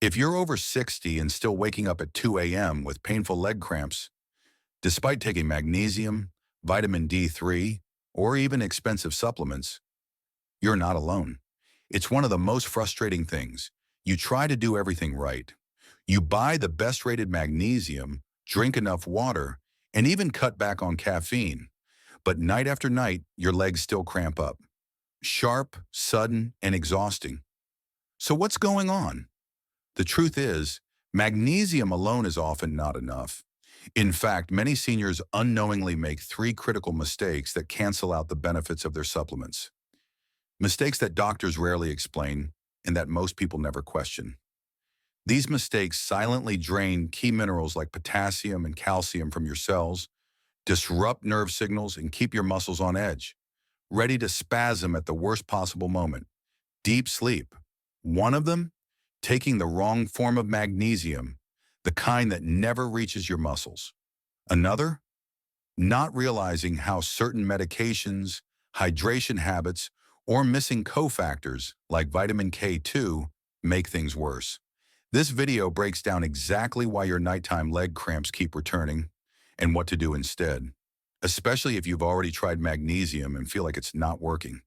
If you're over 60 and still waking up at 2 a.m. with painful leg cramps, despite taking magnesium, vitamin D3, or even expensive supplements, you're not alone. It's one of the most frustrating things. You try to do everything right. You buy the best rated magnesium, drink enough water, and even cut back on caffeine. But night after night, your legs still cramp up. Sharp, sudden, and exhausting. So what's going on? The truth is, magnesium alone is often not enough. In fact, many seniors unknowingly make three critical mistakes that cancel out the benefits of their supplements. Mistakes that doctors rarely explain and that most people never question. These mistakes silently drain key minerals like potassium and calcium from your cells, disrupt nerve signals, and keep your muscles on edge, ready to spasm at the worst possible moment. Deep sleep. One of them, taking the wrong form of magnesium, the kind that never reaches your muscles. Another, not realizing how certain medications, hydration habits, or missing cofactors like vitamin K2 make things worse. This video breaks down exactly why your nighttime leg cramps keep returning and what to do instead, especially if you've already tried magnesium and feel like it's not working.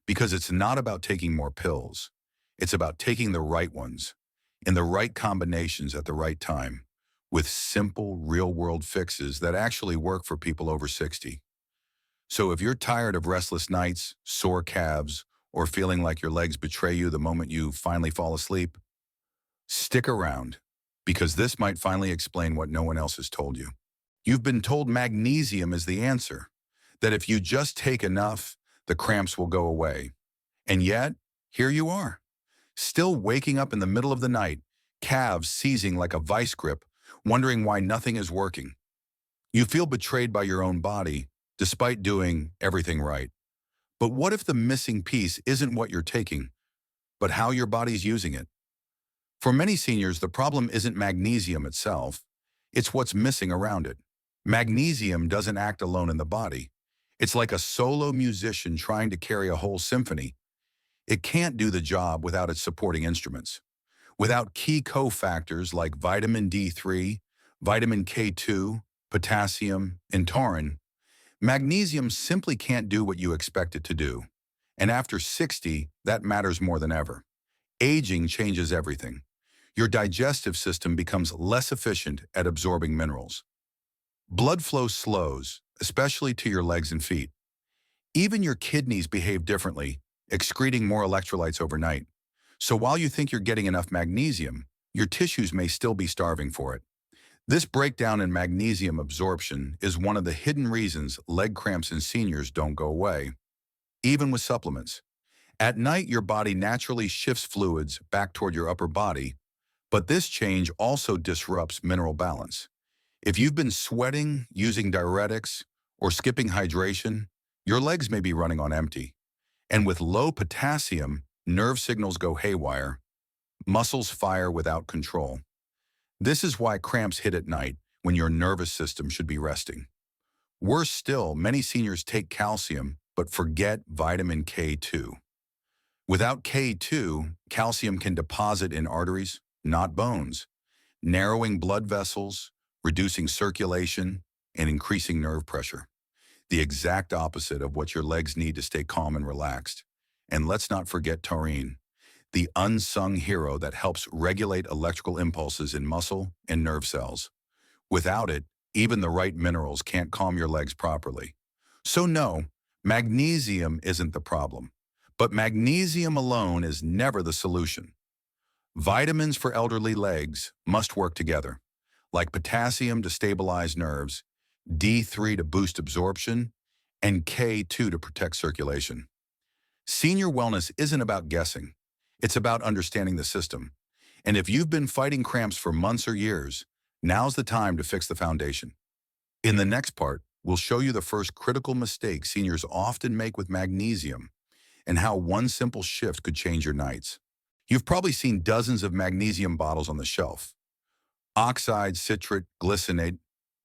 Because it's not about taking more pills. It's about taking the right ones, in the right combinations at the right time, with simple, real-world fixes that actually work for people over 60. So if you're tired of restless nights, sore calves, or feeling like your legs betray you the moment you finally fall asleep, stick around, because this might finally explain what no one else has told you. You've been told magnesium is the answer, that if you just take enough, the cramps will go away. And yet, here you are, still waking up in the middle of the night, calves seizing like a vice grip, wondering why nothing is working. You feel betrayed by your own body, despite doing everything right. But what if the missing piece isn't what you're taking, but how your body's using it? For many seniors, the problem isn't magnesium itself, it's what's missing around it. Magnesium doesn't act alone in the body. It's like a solo musician trying to carry a whole symphony. It can't do the job without its supporting instruments. Without key cofactors like vitamin D3, vitamin K2, potassium, and taurine, magnesium simply can't do what you expect it to do. And after 60, that matters more than ever. Aging changes everything. Your digestive system becomes less efficient at absorbing minerals. Blood flow slows, especially to your legs and feet. Even your kidneys behave differently, excreting more electrolytes overnight. So while you think you're getting enough magnesium, your tissues may still be starving for it. This breakdown in magnesium absorption is one of the hidden reasons leg cramps in seniors don't go away, even with supplements. At night, your body naturally shifts fluids back toward your upper body, but this change also disrupts mineral balance. If you've been sweating, using diuretics, or skipping hydration, your legs may be running on empty. And with low potassium, nerve signals go haywire, muscles fire without control. This is why cramps hit at night when your nervous system should be resting. Worse still, many seniors take calcium but forget vitamin K2. Without K2, calcium can deposit in arteries, not bones, narrowing blood vessels, reducing circulation, and increasing nerve pressure. The exact opposite of what your legs need to stay calm and relaxed. And let's not forget taurine, the unsung hero that helps regulate electrical impulses in muscle and nerve cells. Without it, even the right minerals can't calm your legs properly. So no, magnesium isn't the problem. But magnesium alone is never the solution. Vitamins for elderly legs must work together, like potassium to stabilize nerves, D3 to boost absorption, and K2 to protect circulation. Senior wellness isn't about guessing. It's about understanding the system. And if you've been fighting cramps for months or years, now's the time to fix the foundation. In the next part, we'll show you the first critical mistake seniors often make with magnesium and how one simple shift could change your nights. You've probably seen dozens of magnesium bottles on the shelf. Oxide, citrate, glycinate,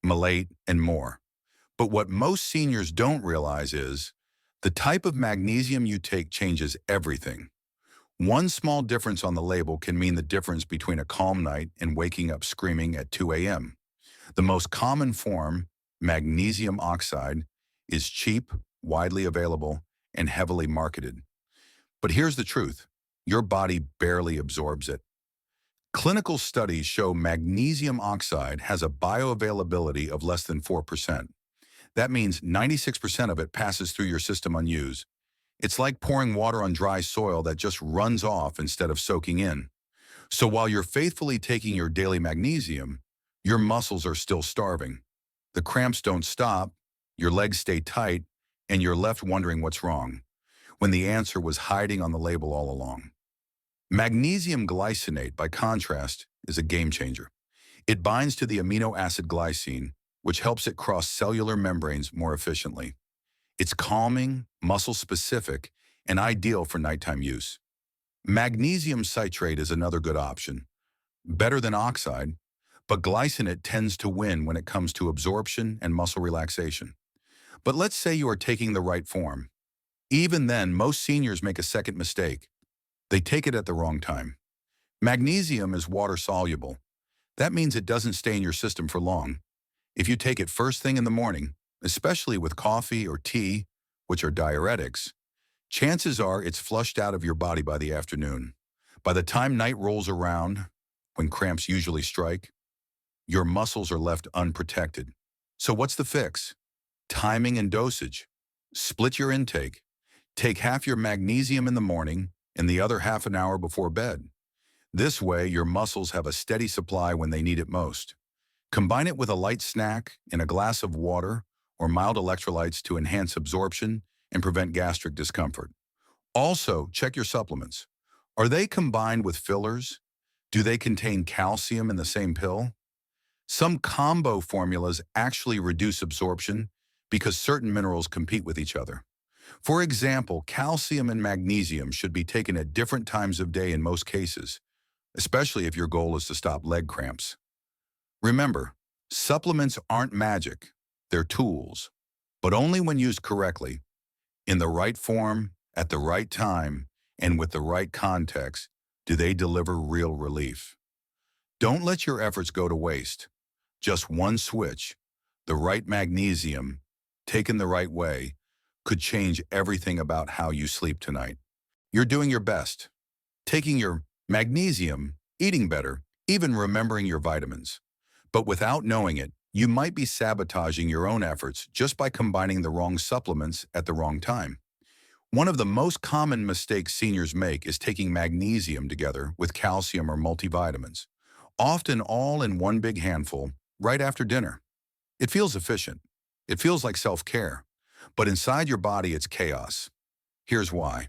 malate, and more. But what most seniors don't realize is the type of magnesium you take changes everything. One small difference on the label can mean the difference between a calm night and waking up screaming at 2 a.m. The most common form, magnesium oxide, is cheap, widely available, and heavily marketed. But here's the truth. Your body barely absorbs it. Clinical studies show magnesium oxide has a bioavailability of less than 4%. That means 96% of it passes through your system unused. It's like pouring water on dry soil that just runs off instead of soaking in. So while you're faithfully taking your daily magnesium, your muscles are still starving. The cramps don't stop, your legs stay tight, and you're left wondering what's wrong, when the answer was hiding on the label all along. Magnesium glycinate, by contrast, is a game changer. It binds to the amino acid glycine, which helps it cross cellular membranes more efficiently. It's calming, muscle-specific, and ideal for nighttime use. Magnesium citrate is another good option. Better than oxide, but glycinate tends to win when it comes to absorption and muscle relaxation. But let's say you are taking the right form. Even then, most seniors make a second mistake. They take it at the wrong time. Magnesium is water-soluble. That means it doesn't stay in your system for long. If you take it first thing in the morning, especially with coffee or tea, which are diuretics, chances are it's flushed out of your body by the afternoon. By the time night rolls around, when cramps usually strike, your muscles are left unprotected. So what's the fix? Timing and dosage. Split your intake. Take half your magnesium in the morning and the other half an hour before bed. This way, your muscles have a steady supply when they need it most. Combine it with a light snack and a glass of water or mild electrolytes to enhance absorption and prevent gastric discomfort. Also, check your supplements. Are they combined with fillers? Do they contain calcium in the same pill? Some combo formulas actually reduce absorption because certain minerals compete with each other. For example, calcium and magnesium should be taken at different times of day in most cases, especially if your goal is to stop leg cramps. Remember, supplements aren't magic, they're tools, but only when used correctly, in the right form, at the right time, and with the right context, do they deliver real relief. Don't let your efforts go to waste. Just one switch, the right magnesium, taken the right way, could change everything about how you sleep tonight. You're doing your best, taking your magnesium, eating better, even remembering your vitamins. But without knowing it, you might be sabotaging your own efforts just by combining the wrong supplements at the wrong time. One of the most common mistakes seniors make is taking magnesium together with calcium or multivitamins, often all in one big handful right after dinner. It feels efficient. It feels like self-care. But inside your body, it's chaos. Here's why.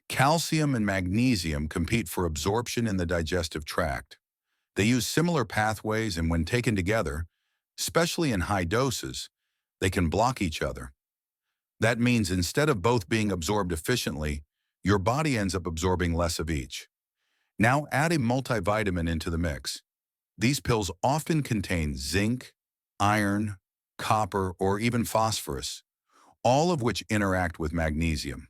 Calcium and magnesium compete for absorption in the digestive tract. They use similar pathways, and when taken together, especially in high doses, they can block each other. That means instead of both being absorbed efficiently, your body ends up absorbing less of each. Now add a multivitamin into the mix. These pills often contain zinc, iron, copper, or even phosphorus, all of which interact with magnesium.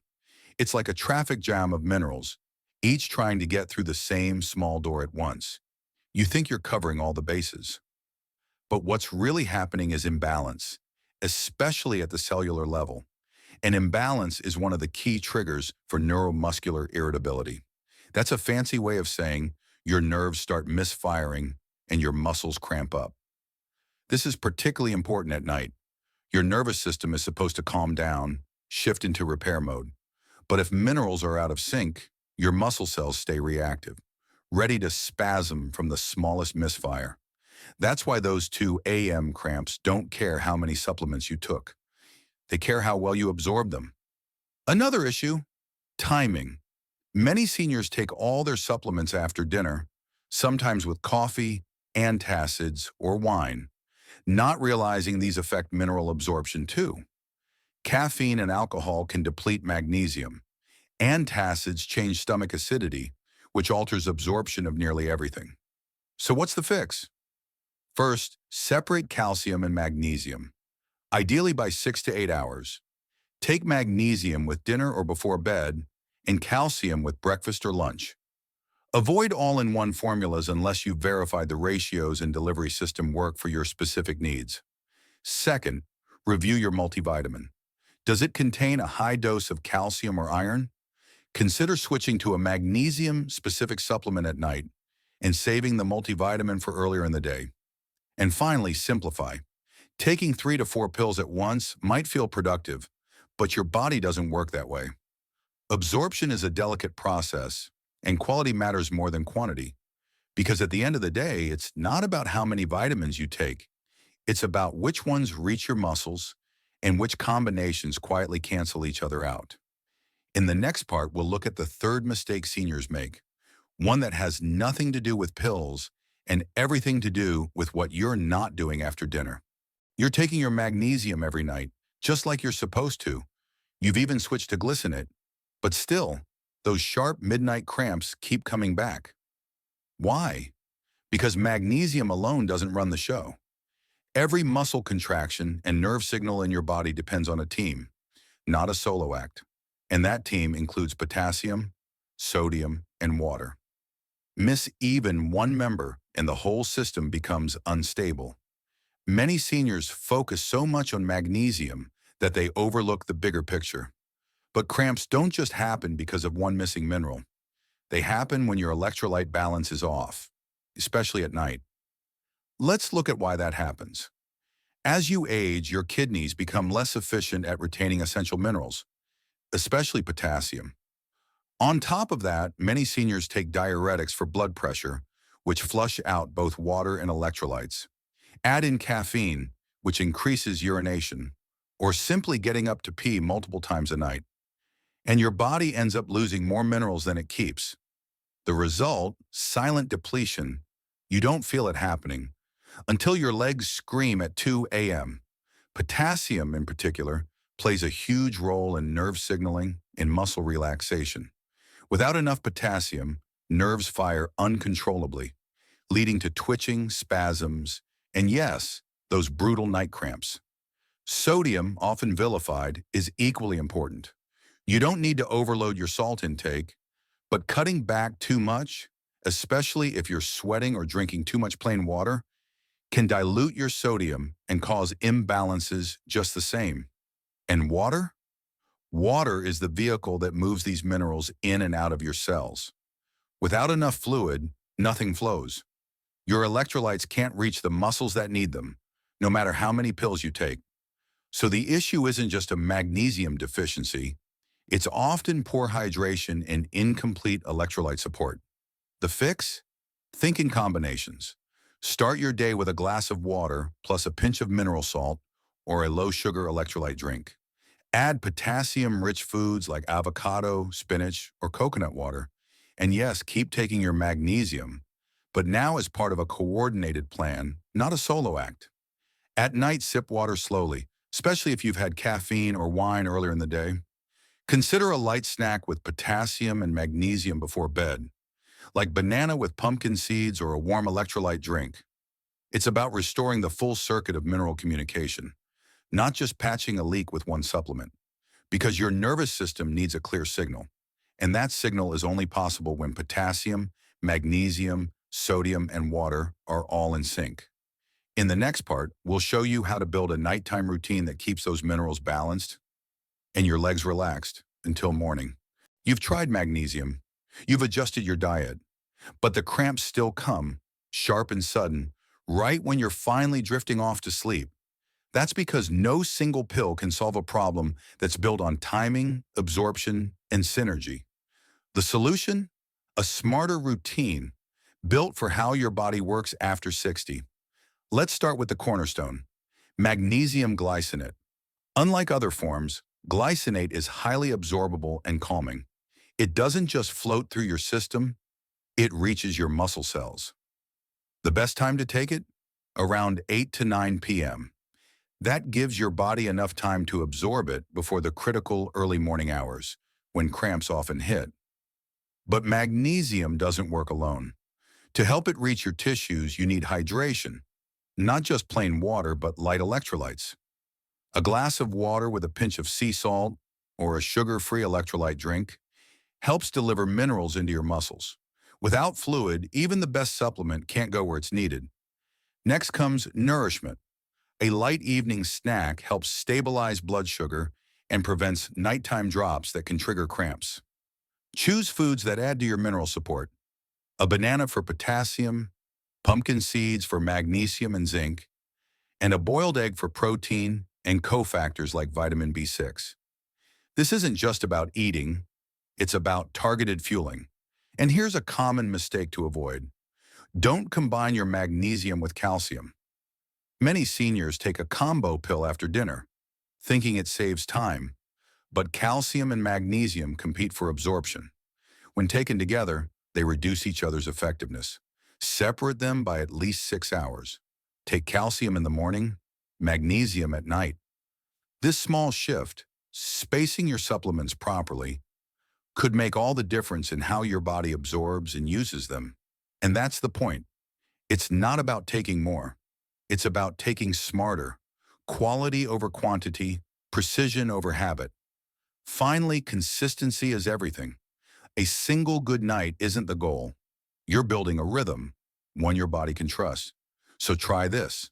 It's like a traffic jam of minerals, each trying to get through the same small door at once. You think you're covering all the bases. But what's really happening is imbalance, especially at the cellular level. An imbalance is one of the key triggers for neuromuscular irritability. That's a fancy way of saying your nerves start misfiring and your muscles cramp up. This is particularly important at night. Your nervous system is supposed to calm down, shift into repair mode. But if minerals are out of sync, your muscle cells stay reactive, ready to spasm from the smallest misfire. That's why those 2 a.m. cramps don't care how many supplements you took. They care how well you absorb them. Another issue, timing. Many seniors take all their supplements after dinner, sometimes with coffee, antacids, or wine, not realizing these affect mineral absorption too. Caffeine and alcohol can deplete magnesium. Antacids change stomach acidity, which alters absorption of nearly everything. So what's the fix? First, separate calcium and magnesium, ideally by 6 to 8 hours. Take magnesium with dinner or before bed, and calcium with breakfast or lunch. Avoid all-in-one formulas unless you've verified the ratios and delivery system work for your specific needs. Second, review your multivitamin. Does it contain a high dose of calcium or iron? Consider switching to a magnesium-specific supplement at night and saving the multivitamin for earlier in the day. And finally, simplify. Taking 3 to 4 pills at once might feel productive, but your body doesn't work that way. Absorption is a delicate process, and quality matters more than quantity, because at the end of the day, it's not about how many vitamins you take. It's about which ones reach your muscles and which combinations quietly cancel each other out. In the next part, we'll look at the third mistake seniors make, one that has nothing to do with pills and everything to do with what you're not doing after dinner. You're taking your magnesium every night, just like you're supposed to. You've even switched to glycinate, but still, those sharp midnight cramps keep coming back. Why? Because magnesium alone doesn't run the show. Every muscle contraction and nerve signal in your body depends on a team, not a solo act. And that team includes potassium, sodium, and water. Miss even one member and the whole system becomes unstable. Many seniors focus so much on magnesium that they overlook the bigger picture. But cramps don't just happen because of one missing mineral. They happen when your electrolyte balance is off, especially at night. Let's look at why that happens. As you age, your kidneys become less efficient at retaining essential minerals, especially potassium. On top of that, many seniors take diuretics for blood pressure, which flush out both water and electrolytes. Add in caffeine, which increases urination, or simply getting up to pee multiple times a night, and your body ends up losing more minerals than it keeps. The result, silent depletion. You don't feel it happening until your legs scream at 2 a.m. Potassium, in particular, plays a huge role in nerve signaling and muscle relaxation. Without enough potassium, nerves fire uncontrollably, leading to twitching, spasms, and yes, those brutal night cramps. Sodium, often vilified, is equally important. You don't need to overload your salt intake, but cutting back too much, especially if you're sweating or drinking too much plain water, can dilute your sodium and cause imbalances just the same. And water? Water is the vehicle that moves these minerals in and out of your cells. Without enough fluid, nothing flows. Your electrolytes can't reach the muscles that need them, no matter how many pills you take. So the issue isn't just a magnesium deficiency, it's often poor hydration and incomplete electrolyte support. The fix? Think in combinations. Start your day with a glass of water plus a pinch of mineral salt or a low-sugar electrolyte drink. Add potassium-rich foods like avocado, spinach, or coconut water. And yes, keep taking your magnesium, but now as part of a coordinated plan, not a solo act. At night, sip water slowly, especially if you've had caffeine or wine earlier in the day. Consider a light snack with potassium and magnesium before bed, like banana with pumpkin seeds or a warm electrolyte drink. It's about restoring the full circuit of mineral communication, not just patching a leak with one supplement, because your nervous system needs a clear signal, and that signal is only possible when potassium, magnesium, sodium, and water are all in sync. In the next part, we'll show you how to build a nighttime routine that keeps those minerals balanced and your legs relaxed until morning. You've tried magnesium, you've adjusted your diet, but the cramps still come, sharp and sudden, right when you're finally drifting off to sleep. That's because no single pill can solve a problem that's built on timing, absorption, and synergy. The solution? A smarter routine built for how your body works after 60. Let's start with the cornerstone, magnesium glycinate. Unlike other forms, glycinate is highly absorbable and calming. It doesn't just float through your system, it reaches your muscle cells. The best time to take it? Around 8 to 9 p.m. That gives your body enough time to absorb it before the critical early morning hours, when cramps often hit. But magnesium doesn't work alone. To help it reach your tissues, you need hydration, not just plain water, but light electrolytes. A glass of water with a pinch of sea salt or a sugar-free electrolyte drink helps deliver minerals into your muscles. Without fluid, even the best supplement can't go where it's needed. Next comes nourishment. A light evening snack helps stabilize blood sugar and prevents nighttime drops that can trigger cramps. Choose foods that add to your mineral support. A banana for potassium, pumpkin seeds for magnesium and zinc, and a boiled egg for protein and cofactors like vitamin B6. This isn't just about eating, it's about targeted fueling. And here's a common mistake to avoid. Don't combine your magnesium with calcium. Many seniors take a combo pill after dinner, thinking it saves time, but calcium and magnesium compete for absorption. When taken together, they reduce each other's effectiveness. Separate them by at least 6 hours. Take calcium in the morning, magnesium at night. This small shift, spacing your supplements properly, could make all the difference in how your body absorbs and uses them. And that's the point. It's not about taking more. It's about taking smarter. Quality over quantity, precision over habit. Finally, consistency is everything. A single good night isn't the goal. You're building a rhythm, one your body can trust. So try this.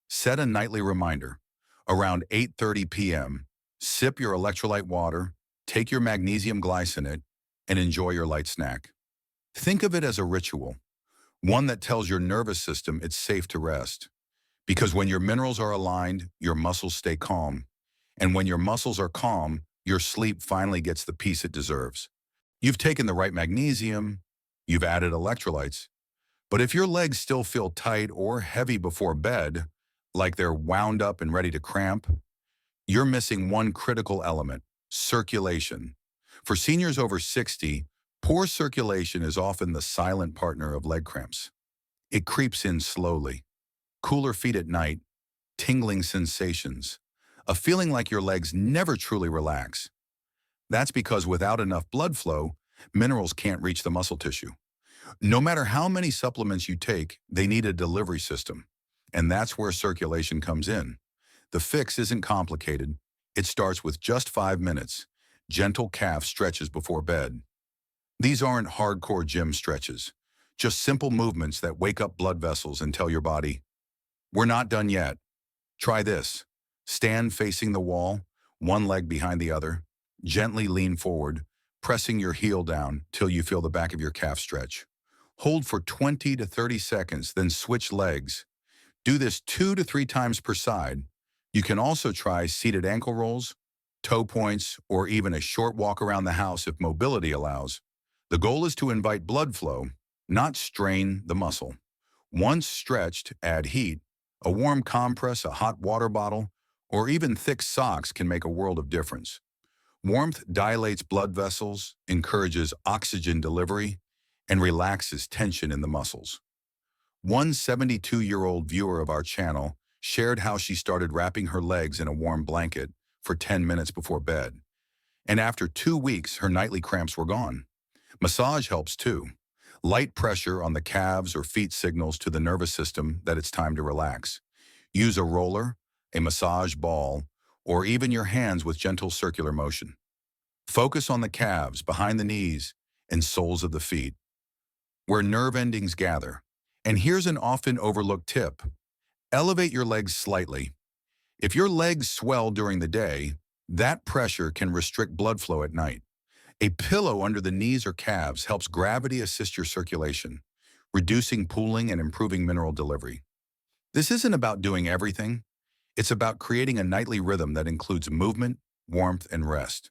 Set a nightly reminder. Around 8:30 p.m., sip your electrolyte water, take your magnesium glycinate, and enjoy your light snack. Think of it as a ritual, one that tells your nervous system it's safe to rest. Because when your minerals are aligned, your muscles stay calm. And when your muscles are calm, your sleep finally gets the peace it deserves. You've taken the right magnesium, you've added electrolytes, but if your legs still feel tight or heavy before bed, like they're wound up and ready to cramp, you're missing one critical element: circulation. For seniors over 60, poor circulation is often the silent partner of leg cramps. It creeps in slowly. Cooler feet at night, tingling sensations, a feeling like your legs never truly relax. That's because without enough blood flow, minerals can't reach the muscle tissue. No matter how many supplements you take, they need a delivery system. And that's where circulation comes in. The fix isn't complicated. It starts with just 5 minutes, gentle calf stretches before bed. These aren't hardcore gym stretches, just simple movements that wake up blood vessels and tell your body, we're not done yet. Try this. Stand facing the wall, one leg behind the other. Gently lean forward, pressing your heel down till you feel the back of your calf stretch. Hold for 20 to 30 seconds, then switch legs. Do this 2 to 3 times per side. You can also try seated ankle rolls, toe points, or even a short walk around the house if mobility allows. The goal is to invite blood flow, not strain the muscle. Once stretched, add heat. A warm compress, a hot water bottle, or even thick socks can make a world of difference. Warmth dilates blood vessels, encourages oxygen delivery, and relaxes tension in the muscles. One 72-year-old viewer of our channel shared how she started wrapping her legs in a warm blanket for 10 minutes before bed. And after 2 weeks, her nightly cramps were gone. Massage helps too. Light pressure on the calves or feet signals to the nervous system that it's time to relax. Use a roller, a massage ball, or even your hands with gentle circular motion. Focus on the calves, behind the knees, and soles of the feet, where nerve endings gather. And here's an often overlooked tip. Elevate your legs slightly. If your legs swell during the day, that pressure can restrict blood flow at night. A pillow under the knees or calves helps gravity assist your circulation, reducing pooling and improving mineral delivery. This isn't about doing everything. It's about creating a nightly rhythm that includes movement, warmth, and rest.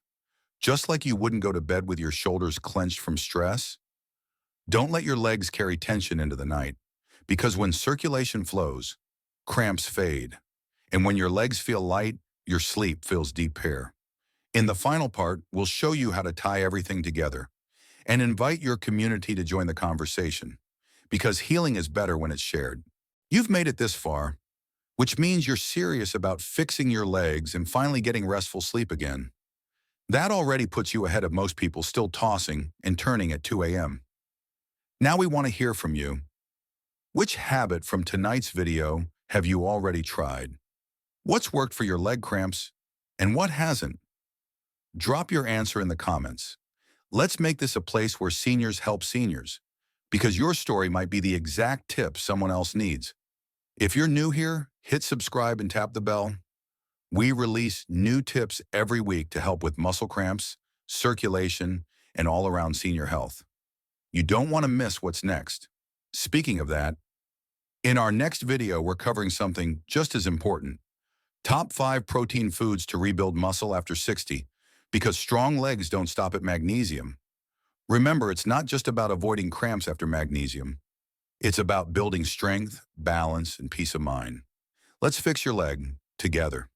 Just like you wouldn't go to bed with your shoulders clenched from stress, don't let your legs carry tension into the night, because when circulation flows, cramps fade. And when your legs feel light, your sleep feels deep here. In the final part, we'll show you how to tie everything together and invite your community to join the conversation, because healing is better when it's shared. You've made it this far, which means you're serious about fixing your legs and finally getting restful sleep again. That already puts you ahead of most people still tossing and turning at 2 a.m. Now we want to hear from you. Which habit from tonight's video have you already tried? What's worked for your leg cramps and what hasn't? Drop your answer in the comments. Let's make this a place where seniors help seniors, because your story might be the exact tip someone else needs. If you're new here, hit subscribe and tap the bell. We release new tips every week to help with muscle cramps, circulation, and all-around senior health. You don't want to miss what's next. Speaking of that, in our next video, we're covering something just as important. Top 5 protein foods to rebuild muscle after 60, because strong legs don't stop at magnesium. Remember, it's not just about avoiding cramps after magnesium. It's about building strength, balance, and peace of mind. Let's fix your leg together.